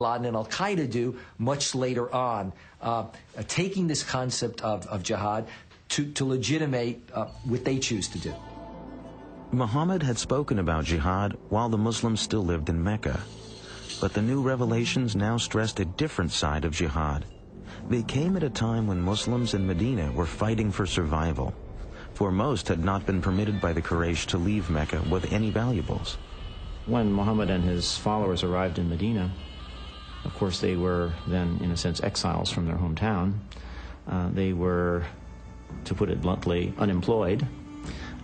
Laden and Al-Qaeda do much later on, taking this concept of jihad to legitimate what they choose to do. Muhammad had spoken about jihad while the Muslims still lived in Mecca. But the new revelations now stressed a different side of jihad. They came at a time when Muslims in Medina were fighting for survival, for most had not been permitted by the Quraysh to leave Mecca with any valuables. When Muhammad and his followers arrived in Medina, of course they were then, in a sense, exiles from their hometown. They were, to put it bluntly, unemployed.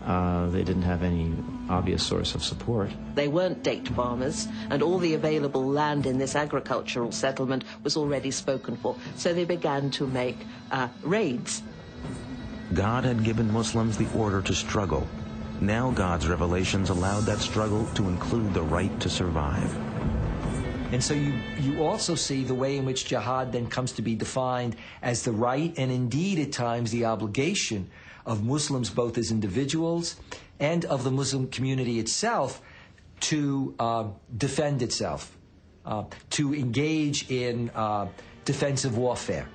They didn't have any obvious source of support. They weren't date farmers, and all the available land in this agricultural settlement was already spoken for. So they began to make raids. God had given Muslims the order to struggle. Now God's revelations allowed that struggle to include the right to survive. And so you also see the way in which jihad then comes to be defined as the right and indeed at times the obligation of Muslims, both as individuals and of the Muslim community itself, to defend itself, to engage in defensive warfare.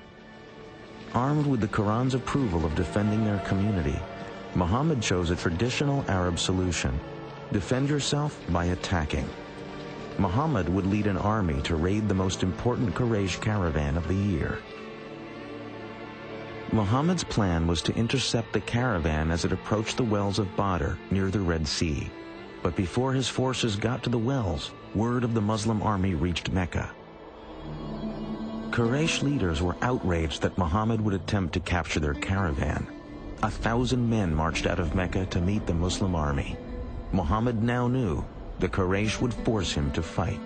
Armed with the Quran's approval of defending their community, Muhammad chose a traditional Arab solution: defend yourself by attacking. Muhammad would lead an army to raid the most important Quraysh caravan of the year. Muhammad's plan was to intercept the caravan as it approached the wells of Badr near the Red Sea. But before his forces got to the wells, word of the Muslim army reached Mecca. Quraysh leaders were outraged that Muhammad would attempt to capture their caravan. 1,000 men marched out of Mecca to meet the Muslim army. Muhammad now knew the Quraysh would force him to fight.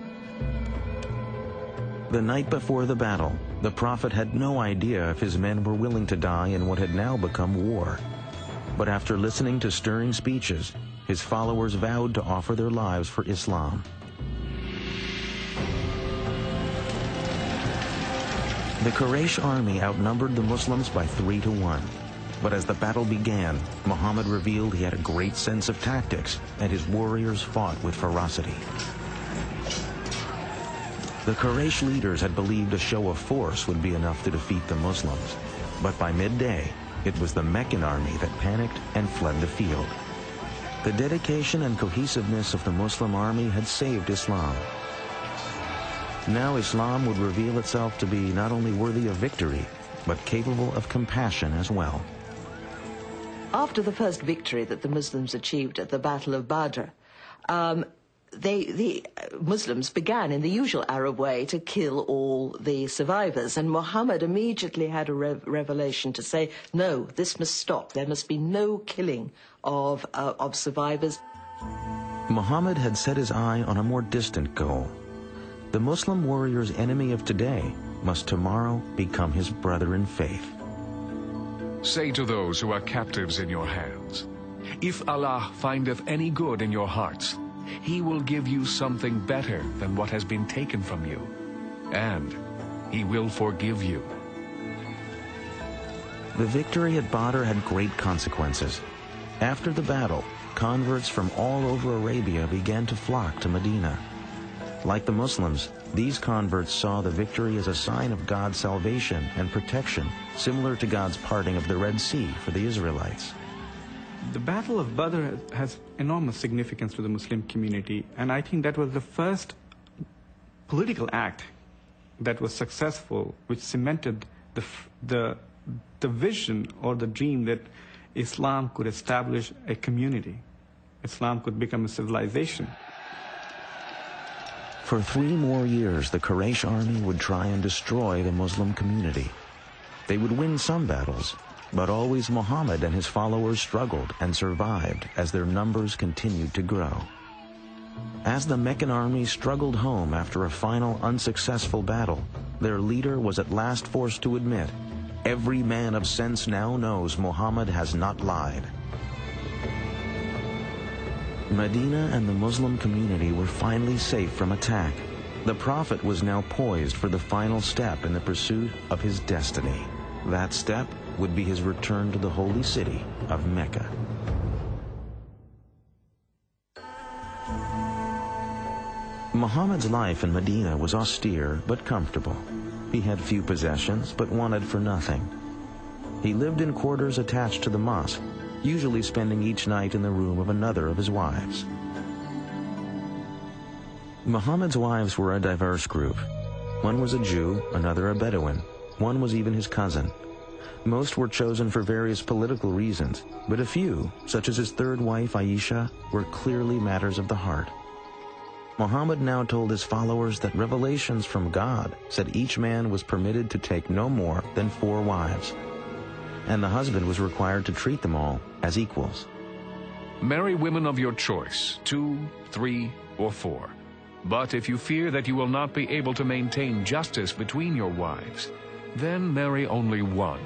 The night before the battle, the Prophet had no idea if his men were willing to die in what had now become war. But after listening to stirring speeches, his followers vowed to offer their lives for Islam. The Quraysh army outnumbered the Muslims by 3 to 1. But as the battle began, Muhammad revealed he had a great sense of tactics, and his warriors fought with ferocity. The Quraysh leaders had believed a show of force would be enough to defeat the Muslims. But by midday, it was the Meccan army that panicked and fled the field. The dedication and cohesiveness of the Muslim army had saved Islam. Now Islam would reveal itself to be not only worthy of victory, but capable of compassion as well. After the first victory that the Muslims achieved at the Battle of Badr, the Muslims began in the usual Arab way to kill all the survivors, and Muhammad immediately had a revelation to say, no, this must stop. There must be no killing of survivors. Muhammad had set his eye on a more distant goal. The Muslim warrior's enemy of today must tomorrow become his brother in faith. Say to those who are captives in your hands, if Allah findeth any good in your hearts, He will give you something better than what has been taken from you, and He will forgive you. The victory at Badr had great consequences. After the battle, converts from all over Arabia began to flock to Medina. Like the Muslims, these converts saw the victory as a sign of God's salvation and protection, similar to God's parting of the Red Sea for the Israelites. The Battle of Badr has enormous significance to the Muslim community, and I think that was the first political act that was successful, which cemented the vision or the dream that Islam could establish a community. Islam could become a civilization. For 3 more years, the Quraysh army would try and destroy the Muslim community. They would win some battles, but always Muhammad and his followers struggled and survived as their numbers continued to grow. As the Meccan army struggled home after a final unsuccessful battle, their leader was at last forced to admit, every man of sense now knows Muhammad has not lied. Medina and the Muslim community were finally safe from attack. The Prophet was now poised for the final step in the pursuit of his destiny. That step would be his return to the holy city of Mecca. Muhammad's life in Medina was austere but comfortable. He had few possessions but wanted for nothing. He lived in quarters attached to the mosque, usually spending each night in the room of another of his wives. Muhammad's wives were a diverse group. One was a Jew, another a Bedouin. One was even his cousin. Most were chosen for various political reasons, but a few, such as his third wife Aisha, were clearly matters of the heart. Muhammad now told his followers that revelations from God said each man was permitted to take no more than 4 wives, and the husband was required to treat them all as equals. Marry women of your choice, 2, 3, or 4. But if you fear that you will not be able to maintain justice between your wives, then marry only 1.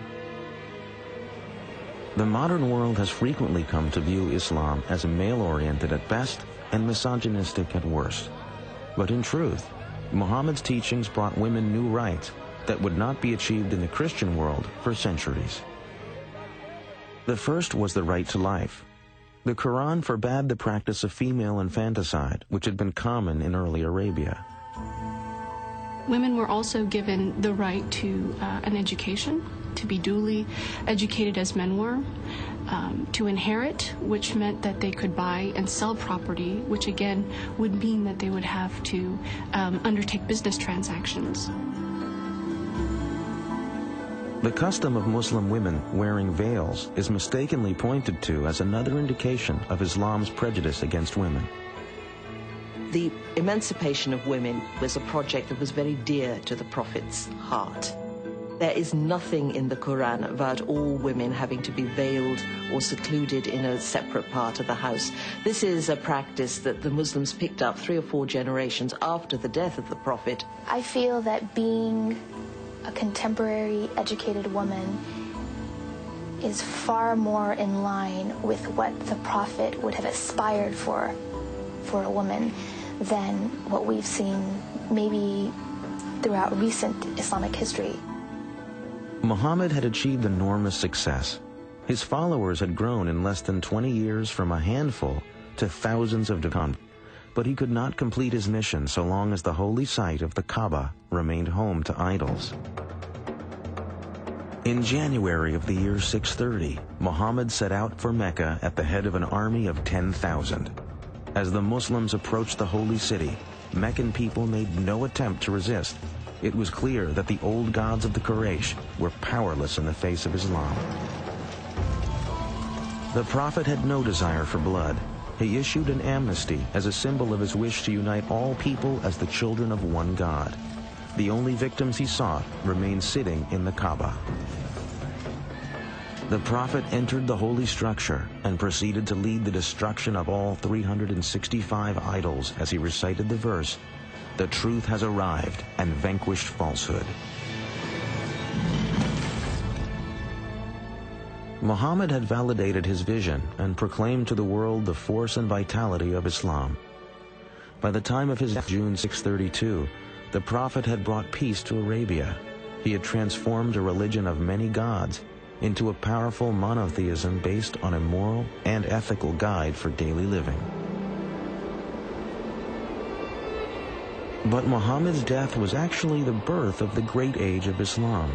The modern world has frequently come to view Islam as male-oriented at best and misogynistic at worst. But in truth, Muhammad's teachings brought women new rights that would not be achieved in the Christian world for centuries. The first was the right to life. The Quran forbade the practice of female infanticide, which had been common in early Arabia. Women were also given the right to an education, to be duly educated as men were, to inherit, which meant that they could buy and sell property, which again would mean that they would have to undertake business transactions. The custom of Muslim women wearing veils is mistakenly pointed to as another indication of Islam's prejudice against women. The emancipation of women was a project that was very dear to the Prophet's heart. There is nothing in the Quran about all women having to be veiled or secluded in a separate part of the house. This is a practice that the Muslims picked up 3 or 4 generations after the death of the Prophet. I feel that being a contemporary educated woman is far more in line with what the Prophet would have aspired for a woman than what we've seen maybe throughout recent Islamic history. Muhammad had achieved enormous success. His followers had grown in less than 20 years from a handful to thousands of converts. But he could not complete his mission so long as the holy site of the Kaaba remained home to idols. In January of the year 630, Muhammad set out for Mecca at the head of an army of 10,000. As the Muslims approached the holy city, Meccan people made no attempt to resist. It was clear that the old gods of the Quraysh were powerless in the face of Islam. The Prophet had no desire for blood. He issued an amnesty as a symbol of his wish to unite all people as the children of one God. The only victims he sought remained sitting in the Kaaba. The Prophet entered the holy structure and proceeded to lead the destruction of all 365 idols as he recited the verse, "The truth has arrived and vanquished falsehood." Muhammad had validated his vision and proclaimed to the world the force and vitality of Islam. By the time of his death, June 632, the Prophet had brought peace to Arabia. He had transformed a religion of many gods into a powerful monotheism based on a moral and ethical guide for daily living. But Muhammad's death was actually the birth of the great age of Islam.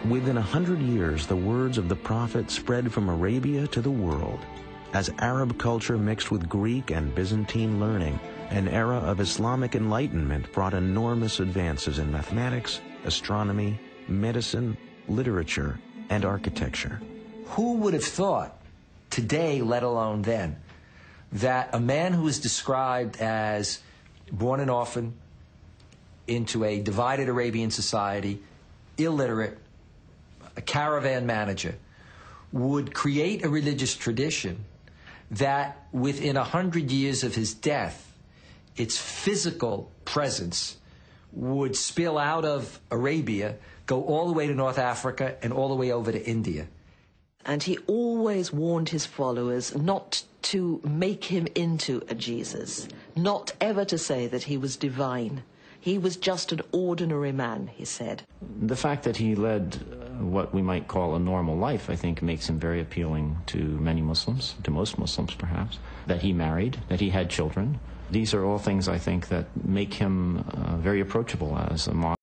Within 100 years, the words of the Prophet spread from Arabia to the world. As Arab culture mixed with Greek and Byzantine learning, an era of Islamic enlightenment brought enormous advances in mathematics, astronomy, medicine, literature, and architecture. Who would have thought today, let alone then, that a man who is described as born an orphan into a divided Arabian society, illiterate, a caravan manager, would create a religious tradition that within 100 years of his death, its physical presence would spill out of Arabia, go all the way to North Africa and all the way over to India. And he always warned his followers not to make him into a Jesus, not ever to say that he was divine. He was just an ordinary man, he said. The fact that he led what we might call a normal life, I think, makes him very appealing to many Muslims, to most Muslims perhaps. That he married, that he had children, These are all things, I think, that make him very approachable as a modern